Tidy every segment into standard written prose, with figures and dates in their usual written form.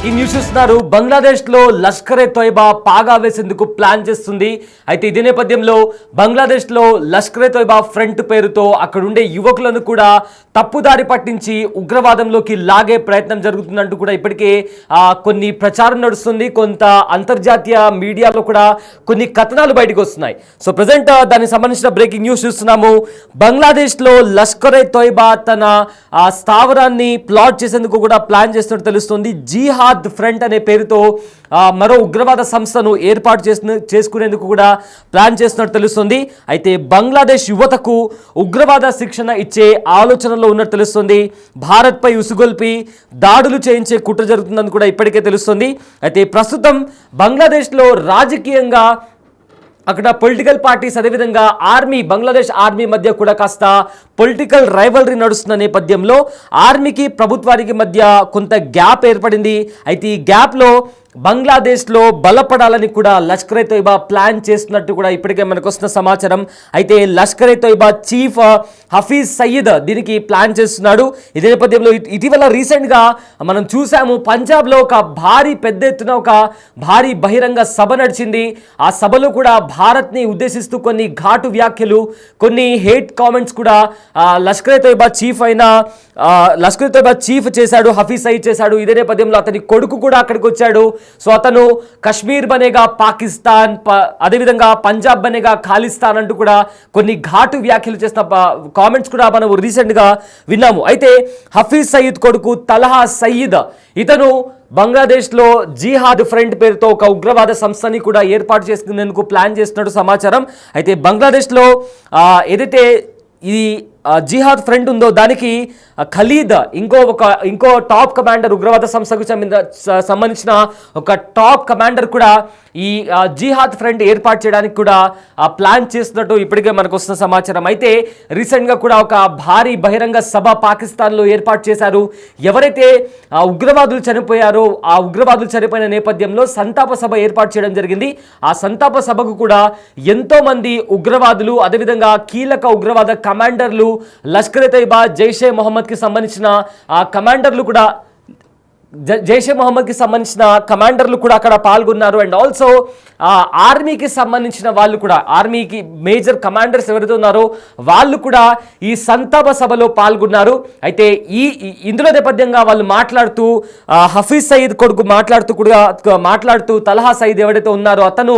Breaking news ఇస్తున్నారు. బంగ్లాదేశ్ లో లష్కరే తోయిబా పాగా వేసేందుకు ప్లాన్ చేస్తుంది. అయితే ఇదే నేపథ్యంలో బంగ్లాదేశ్ లో లష్కరే తోయిబా ఫ్రంట్ పేరుతో అక్కడుండే యువకులను కూడా తప్పుదారి పట్టించి ఉగ్రవాదంలోకి లాగే ప్రయత్నం జరుగుతుందంటూ కూడా ఇప్పటికే కొన్ని ప్రచారం నడుస్తుంది. కొంత అంతర్జాతీయ మీడియాలో కూడా కొన్ని కథనాలు బయటకు వస్తున్నాయి. సో ప్రజెంట్ దానికి సంబంధించిన బ్రేకింగ్ న్యూస్ చూస్తున్నాము. బంగ్లాదేశ్ లో లష్కరే తోయిబా తన స్థావరాన్ని ప్లాట్ చేసేందుకు కూడా ప్లాన్ చేస్తున్నట్టు తెలుస్తుంది. జిహాద్ ఫ్రంట్ అనే పేరుతో మరో ఉగ్రవాద సంస్థను ఏర్పాటు చేసుకునేందుకు కూడా ప్లాన్ చేస్తున్నట్టు తెలుస్తుంది. అయితే బంగ్లాదేశ్ యువతకు ఉగ్రవాద శిక్షణ ఇచ్చే ఆలోచనలో ఉన్నట్టు తెలుస్తుంది. భారత్పై ఉసుగొల్పి దాడులు చేయించే కుట్ర జరుగుతుందని కూడా ఇప్పటికే తెలుస్తుంది. అయితే ప్రస్తుతం బంగ్లాదేశ్లో రాజకీయంగా అక్కడ పొలిటికల్ పార్టీస్ అదేవిధంగా ఆర్మీ బంగ్లాదేశ్ ఆర్మీ మధ్య కూడా కాస్త పొలిటికల్ రైవలరీ నడుస్తున్న నేపథ్యంలో ఆర్మీకి ప్రభుత్వానికి మధ్య కొంత గ్యాప్ ఏర్పడింది. అయితే ఈ గ్యాప్లో బంగ్లాదేశ్లో బలపడాలని కూడా లష్కరే తోయిబా ప్లాన్ చేస్తున్నట్టు కూడా ఇప్పటికే మనకు వస్తున్న సమాచారం. అయితే లష్కరే తోయిబా చీఫ్ హఫీజ్ సయీద్ దీనికి ప్లాన్ చేస్తున్నాడు. ఇదే నేపథ్యంలో ఇటీవల రీసెంట్గా మనం చూసాము, పంజాబ్లో ఒక పెద్ద ఎత్తున ఒక భారీ బహిరంగ సభ నడిచింది. ఆ సభలో కూడా భారత్ని ఉద్దేశిస్తూ కొన్ని ఘాటు వ్యాఖ్యలు, కొన్ని హేట్ కామెంట్స్ కూడా లష్కరే తోయిబా చీఫ్ చేశాడు, హఫీజ్ సయీద్ చేశాడు. ఇదే నేపథ్యంలో అతని కొడుకు కూడా అక్కడికి వచ్చాడు. సో అతను కశ్మీర్ బనేగా పాకిస్తాన్, అదేవిధంగా పంజాబ్ బనేగా ఖాళిస్తాన్ అంటూ కూడా కొన్ని ఘాటు వ్యాఖ్యలు చేసిన కామెంట్స్ కూడా మనం రీసెంట్గా విన్నాము. అయితే హఫీజ్ సయీద్ కొడుకు తలహా సయీద్ ఇతను బంగ్లాదేశ్లో జిహాద్ ఫ్రంట్ పేరుతో ఒక ఉగ్రవాద సంస్థని కూడా ఏర్పాటు చేసుకునేందుకు ప్లాన్ చేస్తున్నట్టు సమాచారం. అయితే బంగ్లాదేశ్లో ఏదైతే ఈ జిహాద్ ఫ్రంట్ ఉందో దానికి ఖలీద్ ఇంకో టాప్ కమాండర్, ఉగ్రవాద సంస్థకు సంబంధించిన ఒక టాప్ కమాండర్ కూడా ఈ జిహాద్ ఫ్రంట్ ఏర్పాటు చేయడానికి కూడా ప్లాన్ చేస్తున్నట్టు ఇప్పటికే మనకు వస్తున్న సమాచారం. అయితే రీసెంట్గా కూడా ఒక భారీ బహిరంగ సభ పాకిస్తాన్లో ఏర్పాటు చేశారు. ఎవరైతే ఉగ్రవాదులు చనిపోయారో ఆ ఉగ్రవాదులు చనిపోయిన నేపథ్యంలో సంతాప సభ ఏర్పాటు చేయడం జరిగింది. ఆ సంతాప సభకు కూడా ఎంతో మంది ఉగ్రవాదులు, అదేవిధంగా కీలక ఉగ్రవాద కమాండర్లు, లష్కరే తోయిబా, జైషే మొహమ్మద్కి సంబంధించిన కమాండర్లు కూడా కమాండర్లు కూడా అక్కడ పాల్గొన్నారు. అండ్ ఆల్సో ఆర్మీకి సంబంధించిన వాళ్ళు కూడా, ఆర్మీకి మేజర్ కమాండర్స్ ఎవరైతే ఉన్నారో వాళ్ళు కూడా ఈ సంతాప సభలో పాల్గొన్నారు. అయితే ఇందులో నేపథ్యంగా వాళ్ళు మాట్లాడుతూ హఫీజ్ సయీద్ కొడుకు మాట్లాడుతూ తలహా సయీద్ ఎవరైతే ఉన్నారో అతను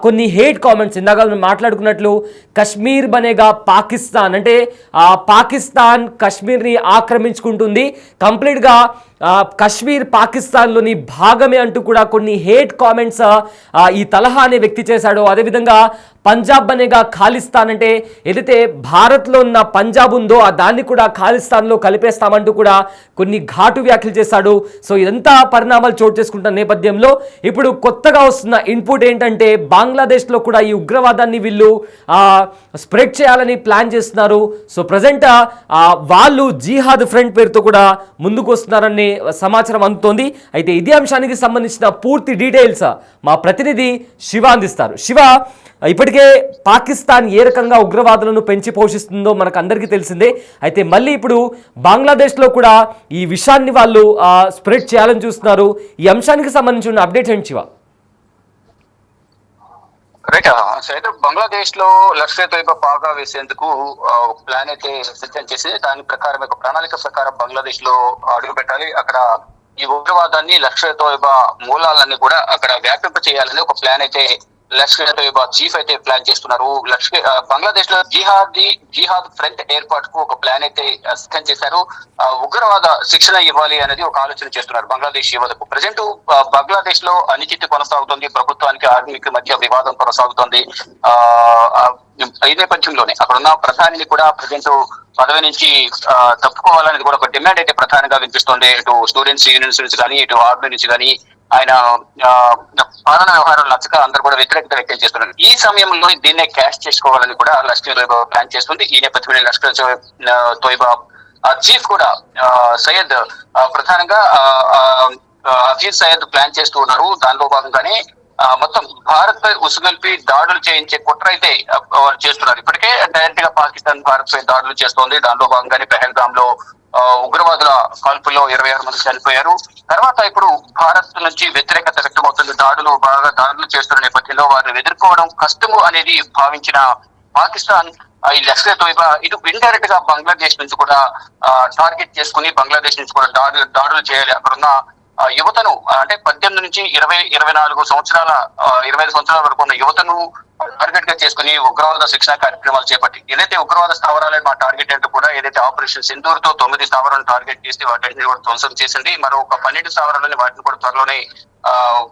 కొన్ని హేట్ కామెంట్స్, ఇందాక మాట్లాడుకున్నట్లు కశ్మీర్ బనేగా పాకిస్తాన్, అంటే పాకిస్తాన్ కశ్మీర్ని ఆక్రమించుకుంటుంది, కంప్లీట్గా కశ్మీర్ పాకిస్తాన్లోని భాగమే అంటూ కూడా కొన్ని హేట్ కామెంట్స్ ఈ తలహా అనే వ్యక్తి చేశాడో. అదేవిధంగా పంజాబ్ అనేగా ఖాళిస్తాన్, అంటే ఏదైతే భారత్లో ఉన్న పంజాబ్ ఉందో దాన్ని కూడా ఖాళిస్తాన్లో కలిపేస్తామంటూ కూడా కొన్ని ఘాటు వ్యాఖ్యలు చేశాడు. సో ఇదంతా పరిణామాలు చోటు చేసుకుంటున్న నేపథ్యంలో ఇప్పుడు కొత్తగా వస్తున్న ఇన్పుట్ ఏంటంటే బంగ్లాదేశ్లో కూడా ఈ ఉగ్రవాదాన్ని వీళ్ళు స్ప్రెడ్ చేయాలని ప్లాన్ చేస్తున్నారు. సో ప్రజెంట్ వాళ్ళు జిహాద్ ఫ్రంట్ పేరుతో కూడా ముందుకు వస్తున్నారని సమాచారం అందుతోంది. అయితే ఇదే అంశానికి సంబంధించిన పూర్తి డీటెయిల్స్ మా ప్రతినిధి శివ అందిస్తారు. శివ, ఇప్పటికే పాకిస్తాన్ ఏ రకంగా ఉగ్రవాదులను పెంచి పోషిస్తుందో మనకు అందరికీ తెలిసిందే. అయితే మళ్ళీ ఇప్పుడు బంగ్లాదేశ్లో కూడా ఈ విషయాన్ని వాళ్ళు స్ప్రెడ్ చేయాలని చూస్తున్నారు. ఈ అంశానికి సంబంధించిన అప్డేట్ ఏంటి శివ? రైట్, బంగ్లాదేశ్ లో లష్కరే తోయిబా పాగా వేసేందుకు ప్లాన్ అయితే సిద్ధం చేసి దాని ప్రకారం ఒక ప్రణాళిక ప్రకారం బంగ్లాదేశ్ లో అడుగు పెట్టాలి. అక్కడ ఈ ఉగ్రవాదాన్ని లష్కరే తోయిబా మూలాలన్నీ కూడా అక్కడ వ్యాపింప చేయాలని ఒక ప్లాన్ అయితే లష్కరే తోయిబా చీఫ్ అయితే ప్లాన్ చేస్తున్నారు. బంగ్లాదేశ్ లో జిహాద్ ఫ్రంట్ ఏర్పాటుకు ఒక ప్లాన్ అయితే సిద్ధం చేశారు. ఉగ్రవాద శిక్షణ ఇవ్వాలి అనేది ఒక ఆలోచన చేస్తున్నారు బంగ్లాదేశ్ యువతకు. ప్రజెంట్ బంగ్లాదేశ్ లో అనిశ్చితి కొనసాగుతుంది, ప్రభుత్వానికి ఆర్మీకి మధ్య వివాదం కొనసాగుతుంది. ఈ నేపథ్యంలోనే అక్కడ ఉన్న ప్రధానిని కూడా ప్రజెంట్ పదవి నుంచి తప్పుకోవాలనేది కూడా ఒక డిమాండ్ అయితే ప్రధానంగా వినిపిస్తుంది. ఇటు స్టూడెంట్స్ యూనియన్స్ నుంచి కానీ, ఇటు ఆర్మీ నుంచి కానీ ఆయన పాలన వ్యవహారాలు నచ్చక అందరూ కూడా వ్యతిరేకత వ్యక్తం చేస్తున్నారు. ఈ సమయంలో దీన్నే క్యాష్ చేసుకోవాలని కూడా లష్కరే తోయిబా ప్లాన్ చేస్తుంది. ఈ నేపథ్యంలో లష్కరే తోయిబా చీఫ్ కూడా సయ్యద్ ప్రధానంగా హఫీజ్ సయ్యద్ ప్లాన్ చేస్తూ ఉన్నారు. దానిలో భాగంగానే మొత్తం భారత్ పై ఉసుగొల్పి దాడులు చేయించే కుట్ర అయితే చేస్తున్నారు. ఇప్పటికే డైరెక్ట్ గా పాకిస్తాన్ భారత్ పై దాడులు చేస్తోంది. దానిలో భాగంగానే పెహల్గామ్ లో ఉగ్రవాదుల కాల్పుల్లో 26 మంది చనిపోయారు. తర్వాత ఇప్పుడు భారత్ నుంచి వ్యతిరేకత వ్యక్తమవుతుంది. దాడులు చేస్తున్న నేపథ్యంలో వారిని ఎదుర్కోవడం కష్టము అనేది భావించిన పాకిస్తాన్ ఈ లష్కర్ తోయిబా ఇటు ఇండైరెక్ట్ గా బంగ్లాదేశ్ నుంచి కూడా టార్గెట్ చేసుకుని బంగ్లాదేశ్ నుంచి కూడా దాడులు చేయాలి. అక్కడున్న యువతను అంటే 18 నుంచి 24 సంవత్సరాల 25 సంవత్సరాల వరకు ఉన్న యువతను టార్గెట్ గా చేసుకుని ఉగ్రవాద శిక్షణ కార్యక్రమాలు చేపట్టి ఏదైతే ఉగ్రవాద స్థావరాలని మా టార్గెట్ అంటూ కూడా ఏదైతే ఆపరేషన్ సింధూర్ తో 9 స్థావరాలను టార్గెట్ చేసి వాటిని కూడా ధ్వంసం చేసింది. మరో ఒక 12 స్థావరాలని వాటిని కూడా త్వరలోనే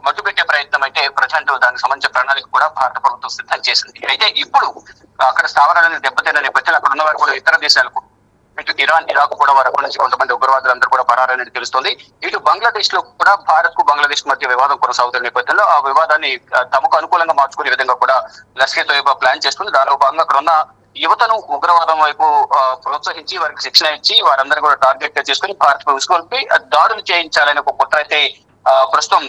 మట్టుపెట్టే ప్రయత్నం అయితే ప్రజెంట్ దానికి సంబంధించిన ప్రణాళిక కూడా భారత ప్రభుత్వం సిద్ధం చేసింది. అయితే ఇప్పుడు అక్కడ స్థావరాలను దెబ్బతిన్న నేపథ్యంలో అక్కడ ఉన్న వారు కూడా ఇతర దేశాలకు ఇటు ఇరాన్, ఇరాక్ కూడా వారి అక్కడి నుంచి కొంతమంది ఉగ్రవాదులందరూ కూడా పరారనేది తెలుస్తుంది. ఇటు బంగ్లాదేశ్ లో కూడా భారత్ కు బంగ్లాదేశ్ మధ్య వివాదం కొనసాగుతున్న నేపథ్యంలో ఆ వివాదాన్ని తమకు అనుకూలంగా మార్చుకునే విధంగా కూడా లష్కర్ తోయిబా ప్లాన్ చేస్తుంది. దానిలో భాగంగా అక్కడ ఉన్న యువతను ఉగ్రవాదం వైపు ప్రోత్సహించి వారికి శిక్షణ ఇచ్చి వారందరూ కూడా టార్గెట్ గా చేసుకుని భారత్ ఉసుకొల్పి దాడులు చేయించాలని ఒక కుట్ర అయితే ప్రస్తుతం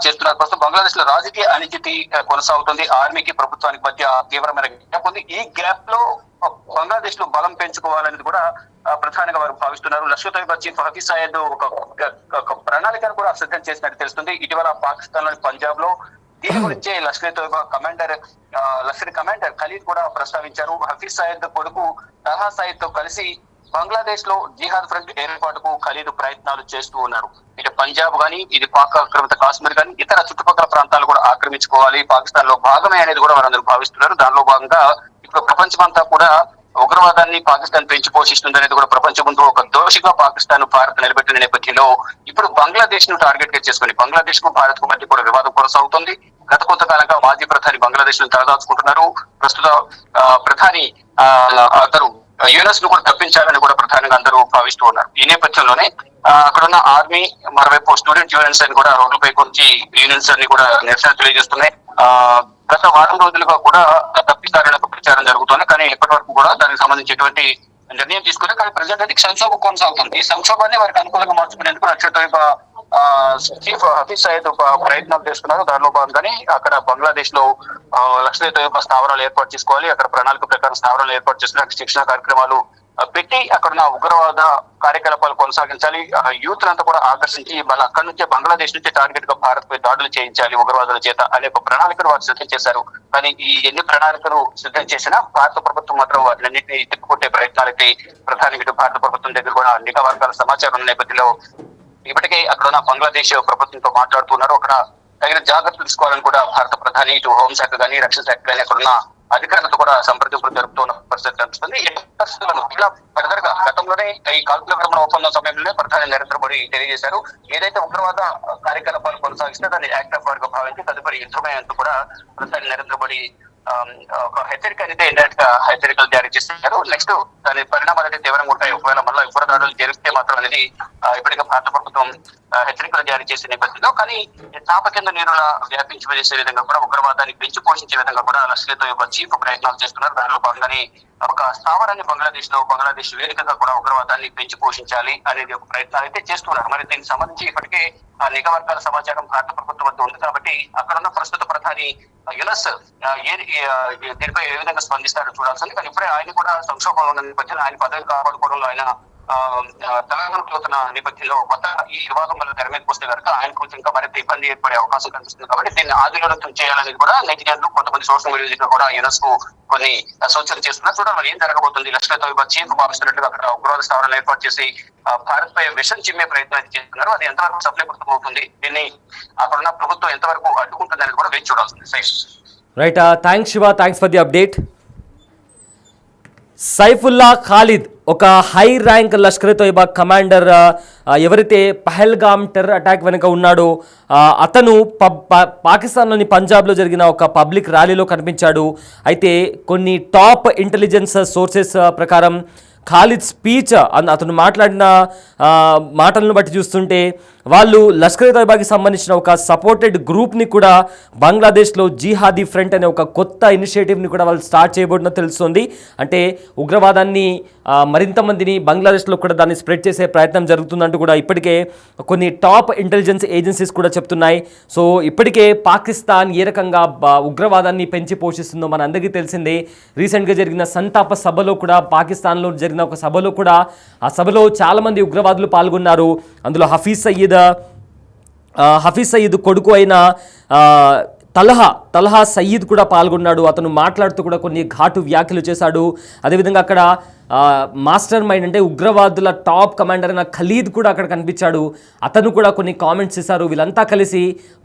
చేస్తున్నారు. ప్రస్తుతం బంగ్లాదేశ్ లో రాజకీయ అనిశ్చితి కొనసాగుతుంది. ఆర్మీకి ప్రభుత్వానికి మధ్య తీవ్రమైన గ్యాప్ ఉంది. ఈ గ్యాప్ లో బంగ్లాదేశ్ లో బలం పెంచుకోవాలనేది కూడా ప్రధానంగా వారు భావిస్తున్నారు. లష్కర్ తోయిబా చీఫ్ హఫీజ్ సయద్ ఒక ప్రణాళికను కూడా సిద్ధం చేసినట్టు తెలుస్తుంది. ఇటీవల పాకిస్తాన్ లోని పంజాబ్ లో దీని గురించే లష్కర్ తోయిబా లష్కర్ కమాండర్ ఖలీద్ కూడా ప్రస్తావించారు. హఫీజ్ సయద్ కొడుకు తల్హా సయద్ తో కలిసి బంగ్లాదేశ్ లో జిహాద్ ఫ్రంట్ ఏర్పాటుకు ఖలీద్ ప్రయత్నాలు చేస్తూ ఉన్నారు. ఇటు పంజాబ్ గానీ, ఇది పాక్ ఆక్రమిత కాశ్మీర్ గానీ ఇతర చుట్టుపక్కల ప్రాంతాలు కూడా ఆక్రమించుకోవాలి, పాకిస్తాన్ లో భాగమే అనేది కూడా వారందరూ భావిస్తున్నారు. దానిలో భాగంగా ఇప్పుడు ప్రపంచమంతా కూడా ఉగ్రవాదాన్ని పాకిస్తాన్ పెంచి పోషిస్తుంది అనేది కూడా ప్రపంచం ముందు ఒక దోషిగా పాకిస్తాన్ భారత్ నిలబెట్టిన నేపథ్యంలో ఇప్పుడు బంగ్లాదేశ్ ను టార్గెట్ గా చేసుకుని బంగ్లాదేశ్ కు భారత్ కు మధ్య కూడా వివాదం కొనసాగుతుంది. గత కొంతకాలంగా మాజీ ప్రధాని బంగ్లాదేశ్ ను తలదాచుకుంటున్నారు. ప్రస్తుత ప్రధాని అతను యూఎస్ ను కూడా తప్పించాలని కూడా ప్రధానంగా అందరూ భావిస్తూ ఉన్నారు. ఈ నేపథ్యంలోనే అక్కడున్న ఆర్మీ మరోవైపు స్టూడెంట్ యూనియన్స్ అని కూడా రోడ్లపైకి వచ్చి యూనియన్స్ అన్ని కూడా నిరసన తెలియజేస్తున్నాయి. గత వారం రోజులుగా కూడా తప్పిస్తారనే ప్రచారం జరుగుతుంది. కానీ ఇప్పటి వరకు కూడా దానికి సంబంధించి ఎటువంటి నిర్ణయం తీసుకుని కానీ ప్రజెంట్ అయితే సంక్షోభం కొనసాగుతుంది. ఈ సంక్షోభాన్ని వారికి అనుకూలంగా మార్చుకునేందుకు లష్కర్ తోయిబా చీఫ్ హఫీజ్ సయద్ ప్రయత్నాలు చేస్తున్నారు. దానిలో భాగంగానే అక్కడ బంగ్లాదేశ్ లో లష్కర్ తోయిబా స్థావరాలు ఏర్పాటు చేసుకోవాలి, అక్కడ ప్రణాళిక ప్రకారం స్థావరాలు ఏర్పాటు చేసుకుని శిక్షణ కార్యక్రమాలు పెట్టి అక్కడున్న ఉగ్రవాద కార్యకలాపాలు కొనసాగించాలి. యూత్ అంతా కూడా ఆకర్షించి అక్కడి నుంచే బంగ్లాదేశ్ నుంచి టార్గెట్ గా భారత్ పై దాడులు చేయించాలి ఉగ్రవాదుల చేత అనే ఒక ప్రణాళికను వారు సిద్ధం చేశారు. కానీ ఈ ఎన్ని ప్రణాళికలు సిద్ధం చేసినా భారత ప్రభుత్వం మాత్రం వాటినన్నింటినీ తిప్పుకొట్టే ప్రయత్నాలైతే ప్రధాని భారత ప్రభుత్వం దగ్గర కూడా నిఘా వర్గాల సమాచారం ఉన్న నేపథ్యంలో ఇప్పటికే అక్కడున్న బంగ్లాదేశ్ ప్రభుత్వంతో మాట్లాడుతున్నారు. అక్కడ తగిన జాగ్రత్తలు తీసుకోవాలని కూడా భారత ప్రధాని ఇటు హోంశాఖ కానీ, రక్షణ శాఖ కానీ అక్కడున్న అధికారులతో కూడా సంప్రదింపులు జరుపుతున్న పరిస్థితి కనిపిస్తుంది. ఇలా ఫర్దర్ గా గతంలోనే ఈ కాల్పుల విరమణ ఒప్పందం సమయంలోనే ప్రధాని నరేంద్ర మోడీ తెలియజేశారు, ఏదైతే ఉగ్రవాద కార్యకలాపాలు కొనసాగిస్తే దాన్ని యాక్ట్ ఆఫ్ వార్ గా భావించి తదుపరి యుద్ధమే అంటూ కూడా ప్రధాని నరేంద్ర మోడీ ఒక హెచ్చరిక అయితే ఇండైరెక్ట్ గా హెచ్చరికలు జారీ చేస్తున్నారు. నెక్స్ట్ దాని పరిణామాలు అయితే తీవ్రంగా ఉంటాయి. ఒకవేళ మళ్ళీ ఉగ్రదాడులు జరిగితే మాత్రం అనేది ఇప్పటికే భారత ప్రభుత్వం హెచ్చరికలు జారీ చేసే నేపథ్యంలో కానీ చాప కింద నీరులా వ్యాపించేసే విధంగా కూడా ఉగ్రవాదాన్ని పెంచి పోషించే విధంగా కూడా లష్కర్ తోయిబా చీఫ్ ప్రయత్నాలు చేస్తున్నారు. దానిలో భాగంగానే ఒక స్థావరాన్ని బంగ్లాదేశ్ వేదికగా కూడా ఉగ్రవాదాన్ని పెంచి పోషించాలి అనేది ఒక ప్రయత్నాలు అయితే చేస్తున్నారు. మరి దీనికి సంబంధించి ఇప్పటికే నిఘా వర్గాల సమాచారం భారత ప్రభుత్వం వద్ద ఉంది కాబట్టి అక్కడ ఉన్న ప్రస్తుత ప్రధాని యునస్ దీనిపై ఏ విధంగా స్పందిస్తారో చూడాల్సింది. కానీ ఇప్పుడే ఆయన కూడా సంక్షోభంలో ఉన్న నేపథ్యంలో ఆయన పదవి కాపాడుకోవడంలో ఆయన తెలంగాణ నేపథ్యంలో కొత్త ఈ వివాదం వల్ల తెర మీదకి వస్తే కనుక ఆయనకు ఇంకా మరింత ఇబ్బంది ఏర్పడే అవకాశం కనిపిస్తుంది. కాబట్టి దీన్ని ఆదిలోనంతం చేయాలనేది కూడా నెటిజన్లు కొంతమంది సోషల్ మీడియా కూడా యునెస్ కు కొన్ని సూచనలు చేస్తున్నారు. చూడాలి మరి ఏం జరగబోతుంది. లష్కర్ తోయిబా చీఫ్ భావిస్తున్నట్టుగా అక్కడ ఉగ్రవాద స్థావరాలు ఏర్పాటు చేసి భారత్ పై విషం చిమ్మే ప్రయత్నం చేస్తున్నారు. అది ఎంతవరకు సఫలీకృతమవుతుంది, దీన్ని అక్కడున్న ప్రభుత్వం ఎంతవరకు అడ్డుకుంటుంది అనేది కూడా వేచి చూడాల్సింది. Right, thanks Shiva, thanks for the update. Saifullah Khalid ఒక high rank Lashkar Toiba commander ఎవరైతే పహల్గామ్ టెర్రర్ అటాక్ వెనుక ఉన్నాడో అతను పాకిస్తాన్లోని పంజాబ్లో జరిగిన ఒక పబ్లిక్ ర్యాలీలో కనిపించాడు. అయితే కొన్ని టాప్ ఇంటెలిజెన్స్ సోర్సెస్ ప్రకారం ఖాలిద్ స్పీచ్ అతను మాట్లాడిన మాటలను బట్టి చూస్తుంటే వాళ్ళు లష్కర్ తోయిబాకి సంబంధించిన ఒక సపోర్టెడ్ గ్రూప్ని కూడా బంగ్లాదేశ్లో జిహాదీ ఫ్రంట్ అనే ఒక కొత్త ఇనిషియేటివ్ని కూడా వాళ్ళు స్టార్ట్ చేయబడినట్టు తెలుస్తుంది. అంటే ఉగ్రవాదాన్ని మరింత మందిని బంగ్లాదేశ్లో కూడా దాన్ని స్ప్రెడ్ చేసే ప్రయత్నం జరుగుతుందంటూ కూడా ఇప్పటికే కొన్ని టాప్ ఇంటెలిజెన్స్ ఏజెన్సీస్ కూడా చెప్తున్నాయి. సో ఇప్పటికే పాకిస్తాన్ ఏ రకంగా ఉగ్రవాదాన్ని పెంచి పోషిస్తుందో మన అందరికీ తెలిసిందే. రీసెంట్గా జరిగిన సంతాప సభలో కూడా, పాకిస్తాన్లో జరిగిన ఒక సభలో కూడా, ఆ సభలో చాలామంది ఉగ్రవాదులు పాల్గొన్నారు. అందులో హఫీజ్ సయీద్ కొడుకు అయిన తల్హా సయీద్ కూడా పాల్గొన్నాడు. అతను మాట్లాడుతూ కూడా కొన్ని ఘాటు వ్యాఖ్యలు చేశాడు. అదేవిధంగా అక్కడ మాస్టర్ మైండ్ అంటే ఉగ్రవాదుల టాప్ కమాండర్ అయిన ఖలీద్ కూడా అక్కడ కనిపించాడు. అతను కూడా కొన్ని కామెంట్స్ చేశారు. వీళ్ళంతా కలిసి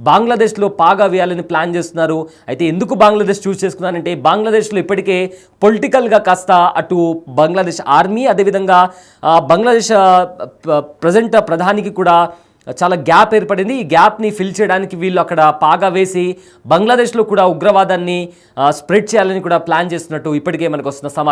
బంగ్లాదేశ్లో పాగా వేయాలని ప్లాన్ చేస్తున్నారు. అయితే ఎందుకు బంగ్లాదేశ్ చూస్ చేసుకున్నారంటే, బంగ్లాదేశ్లో ఇప్పటికే పొలిటికల్గా కాస్త అటు బంగ్లాదేశ్ ఆర్మీ, అదేవిధంగా బంగ్లాదేశ్ ప్రజెంట్ ప్రధానికి కూడా చాలా గ్యాప్ ఏర్పడింది. ఈ గ్యాప్ని ఫిల్ చేయడానికి వీళ్ళు అక్కడ పాగా వేసి బంగ్లాదేశ్లో కూడా ఉగ్రవాదాన్ని స్ప్రెడ్ చేయాలని కూడా ప్లాన్ చేస్తున్నట్టు ఇప్పటికే మనకు వస్తున్న సమాచారం.